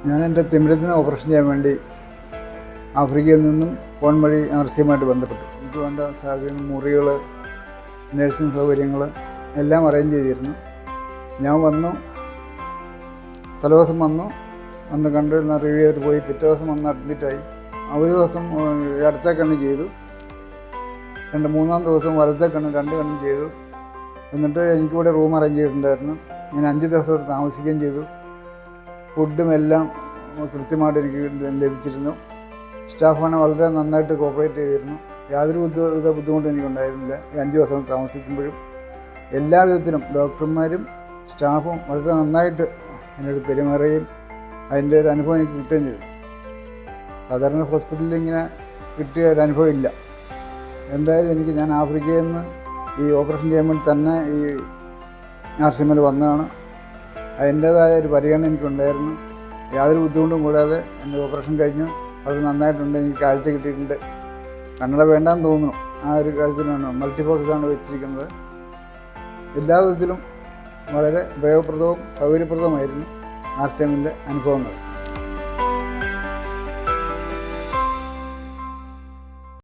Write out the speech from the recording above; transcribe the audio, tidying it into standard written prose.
ഞാൻ എൻ്റെ തിമിരത്തിന് ഓപ്പറേഷൻ ചെയ്യാൻ വേണ്ടി ആഫ്രിക്കയിൽ നിന്നും ഫോൺ വഴി RCMായിട്ട് ബന്ധപ്പെട്ടു. എനിക്ക് വേണ്ട സാഹചര്യം, മുറികൾ, നഴ്സിംഗ് സൗകര്യങ്ങൾ എല്ലാം അറേഞ്ച് ചെയ്തിരുന്നു. ഞാൻ വന്നു, തലേദിവസം വന്ന് കണ്ട് റിവ്യൂ ചെയ്തിട്ട് പോയി. പിറ്റേ ദിവസം വന്ന് അഡ്മിറ്റായി. ഒരു ദിവസം ഇടത്തെ കണ്ണ് ചെയ്തു, മൂന്നാം ദിവസം വലത്തെ കണ്ണ്, 2 കണ്ണും ചെയ്തു. എന്നിട്ട് എനിക്കിവിടെ റൂം അറേഞ്ച് ചെയ്തിട്ടുണ്ടായിരുന്നു. ഞാൻ 5 ദിവസം ഇവിടെ താമസിക്കുകയും ചെയ്തു. ഫുഡും എല്ലാം കൃത്യമായിട്ട് എനിക്ക് ലഭിച്ചിരുന്നു. സ്റ്റാഫാണ് വളരെ നന്നായിട്ട് കോപ്പറേറ്റ് ചെയ്തിരുന്നു. യാതൊരു ബുദ്ധിമുട്ടും എനിക്കുണ്ടായിരുന്നില്ല. ഈ 5 ദിവസം താമസിക്കുമ്പോഴും എല്ലാ വിധത്തിലും ഡോക്ടർമാരും സ്റ്റാഫും വളരെ നന്നായിട്ട് എന്നോട് പെരുമാറുകയും അതിൻ്റെ ഒരു അനുഭവം എനിക്ക് കിട്ടുകയും ചെയ്തു. സാധാരണ ഹോസ്പിറ്റലിൽ ഇങ്ങനെ കിട്ടിയ ഒരു അനുഭവം ഇല്ല. എന്തായാലും ഞാൻ ആഫ്രിക്കയിൽ നിന്ന് ഈ ഓപ്പറേഷൻ ചെയ്യാൻ വേണ്ടി തന്നെ ഈ RCMൽ വന്നതാണ്. അതിൻ്റേതായ ഒരു പരിഗണന എനിക്കുണ്ടായിരുന്നു. യാതൊരു ബുദ്ധിമുട്ടും കൂടാതെ എൻ്റെ ഓപ്പറേഷൻ കഴിഞ്ഞു. അത് നന്നായിട്ടുണ്ട്. എനിക്ക് കാഴ്ച കിട്ടിയിട്ടുണ്ട്. കണ്ണട വേണ്ടാന്ന് തോന്നുന്നു. ആ ഒരു കാഴ്ചയിലാണ് മൾട്ടിഫോക്കസാണ് വെച്ചിരിക്കുന്നത്. എല്ലാ വിധത്തിലും വളരെ ഉപയോഗപ്രദവും സൗകര്യപ്രദവുമായിരുന്നു RCMൻ്റെ അനുഭവങ്ങൾ.